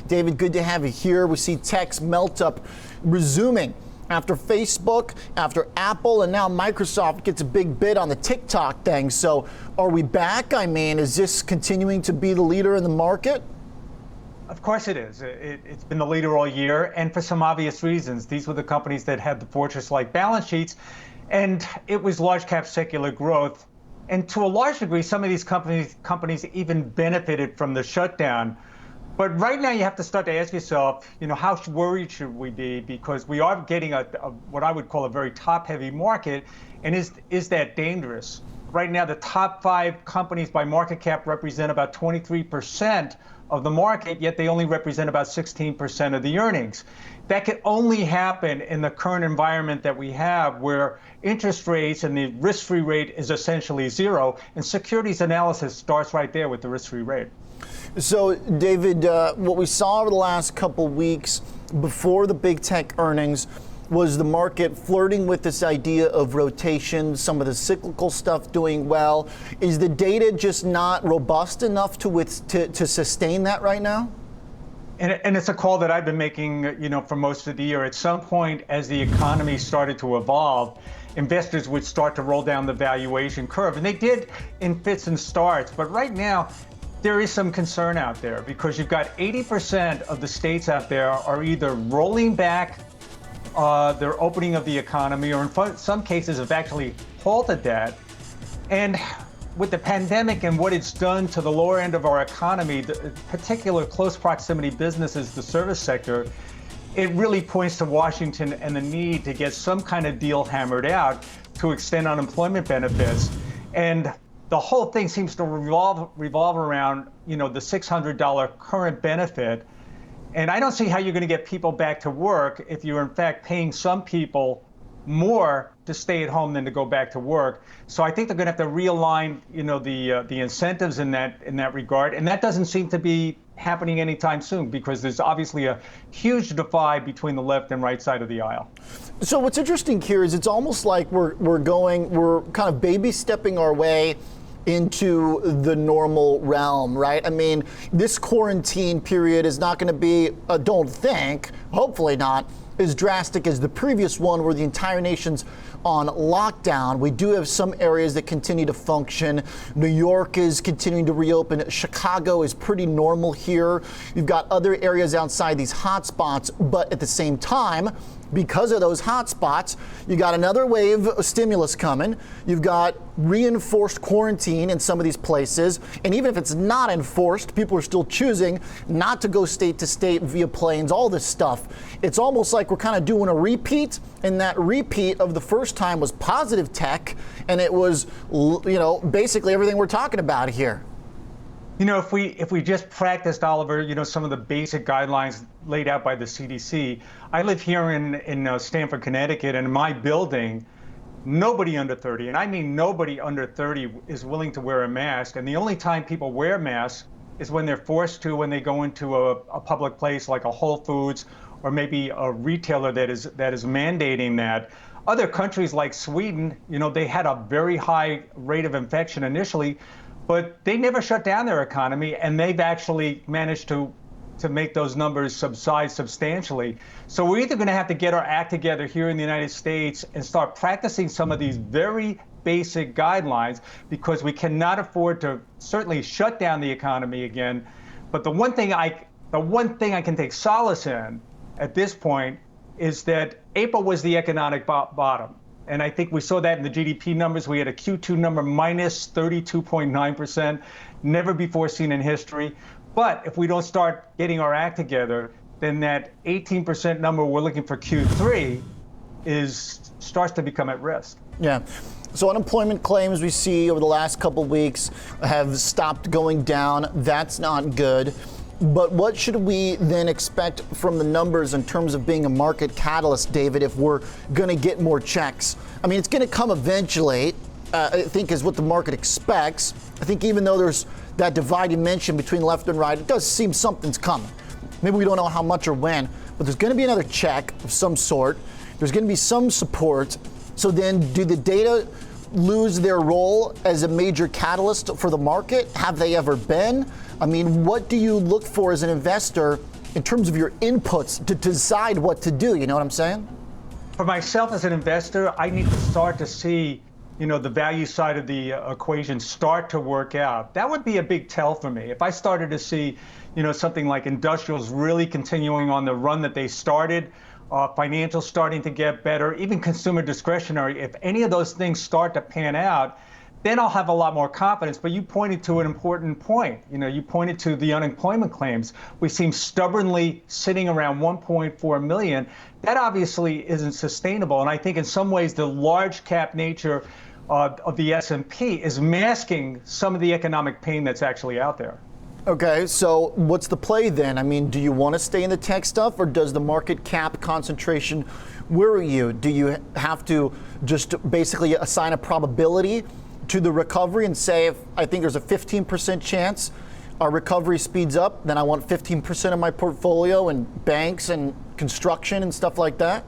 David, good to have you here. We see tech's melt up resuming after Facebook, after Apple, and now Microsoft gets a big bid on the TikTok thing. So are we back? I mean, is this continuing to be the leader in the market? Of course it is. It's been the leader all year, and for some obvious reasons. These were the companies that had the fortress-like balance sheets, and it was large cap secular growth. And to a large degree, some of these companies even benefited from the shutdown. But right now, you have to start to ask yourself, how worried should we be? Because we are getting what I would call a very top-heavy market, and is that dangerous? Right now, the top 5 companies by market cap represent about 23% of the market, yet they only represent about 16% of the earnings. That could only happen in the current environment that we have, where interest rates and the risk-free rate is essentially zero, and securities analysis starts right there with the risk-free rate. So, David, what we saw over the last couple weeks before the big tech earnings was the market flirting with this idea of rotation, some of the cyclical stuff doing well. Is the data just not robust enough to sustain that right now? And it's a call that I've been making, for most of the year. At some point, as the economy started to evolve, investors would start to roll down the valuation curve. And they did in fits and starts. But right now, there is some concern out there because you've got 80% of the states out there are either rolling back their opening of the economy, or in some cases have actually halted that. And with the pandemic and what it's done to the lower end of our economy, the particular close proximity businesses, the service sector, it really points to Washington and the need to get some kind of deal hammered out to extend unemployment benefits. And the whole thing seems to revolve around, the $600 current benefit. And I don't see how you're going to get people back to work if you're in fact paying some people more to stay at home than to go back to work. So I think they're going to have to realign, the incentives in that regard. And that doesn't seem to be happening anytime soon, because there's obviously a huge divide between the left and right side of the aisle. So what's interesting here is it's almost like we're kind of baby stepping our way into the normal realm, right? I mean, this quarantine period is not going to be, hopefully not, as drastic as the previous one where the entire nation's on lockdown. We do have some areas that continue to function. New York is continuing to reopen. Chicago is pretty normal here. You've got other areas outside these hotspots, but at the same time, because of those hotspots, you got another wave of stimulus coming. You've got reinforced quarantine in some of these places. And even if it's not enforced, people are still choosing not to go state to state via planes, all this stuff. It's almost like we're kind of doing a repeat. And that repeat of the first time was positive tech. And it was, basically everything we're talking about here. If we just practiced, Oliver, some of the basic guidelines laid out by the CDC. I live here in Stamford, Connecticut, and in my building, nobody under 30, and I mean nobody under 30, is willing to wear a mask. And the only time people wear masks is when they're forced to, when they go into a public place like a Whole Foods or maybe a retailer that is mandating that. Other countries like Sweden, they had a very high rate of infection initially, but they never shut down their economy, and they've actually managed to make those numbers subside substantially. So we're either going to have to get our act together here in the United States and start practicing some of these very basic guidelines, because we cannot afford to certainly shut down the economy again. But the one thing I can take solace in at this point is that April was the economic bottom. And I think we saw that in the GDP numbers. We had a Q2 number minus 32.9%, never before seen in history. But if we don't start getting our act together, then that 18% number we're looking for Q3 starts to become at risk. Yeah. So unemployment claims we see over the last couple of weeks have stopped going down. That's not good. But what should we then expect from the numbers in terms of being a market catalyst, David, if we're going to get more checks? I mean, it's going to come eventually, I think, is what the market expects. I think even though there's that divide you mentioned between left and right, it does seem something's coming. Maybe we don't know how much or when, but there's going to be another check of some sort. There's going to be some support. So then do the data lose their role as a major catalyst for the market? Have they ever been? I mean, what do you look for as an investor in terms of your inputs to decide what to do. You know what I'm saying? For myself as an investor, I need to start to see, the value side of the equation start to work out. That would be a big tell for me. If I started to see, something like industrials really continuing on the run that they started, financials starting to get better, even consumer discretionary, if any of those things start to pan out, then I'll have a lot more confidence. But you pointed to an important point. You pointed to the unemployment claims. We seem stubbornly sitting around 1.4 million. That obviously isn't sustainable. And I think in some ways the large cap nature of the S&P is masking some of the economic pain that's actually out there. Okay, so what's the play then? I mean, do you want to stay in the tech stuff, or does the market cap concentration worry you? Do you have to just basically assign a probability to the recovery and say, if I think there's a 15% chance our recovery speeds up, then I want 15% of my portfolio in banks and construction and stuff like that?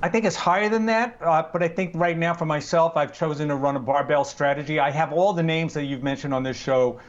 I think it's higher than that, but I think right now for myself, I've chosen to run a barbell strategy. I have all the names that you've mentioned on this show,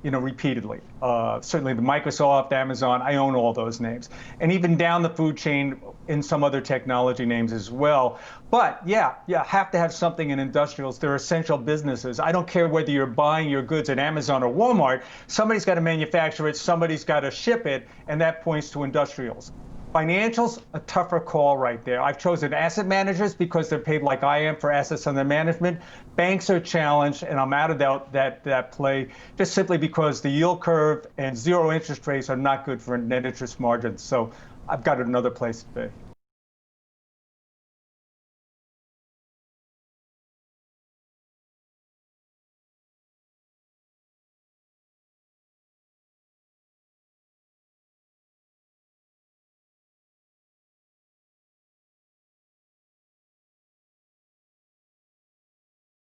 repeatedly. Certainly the Microsoft, Amazon, I own all those names. And even down the food chain in some other technology names as well. But yeah, you have to have something in industrials. They're essential businesses. I don't care whether you're buying your goods at Amazon or Walmart. Somebody's got to manufacture it, somebody's got to ship it, and that points to industrials. Financials, a tougher call right there. I've chosen asset managers because they're paid like I am for assets under management. Banks are challenged, and I'm out of that play just simply because the yield curve and zero interest rates are not good for net interest margins. So I've got another place to be.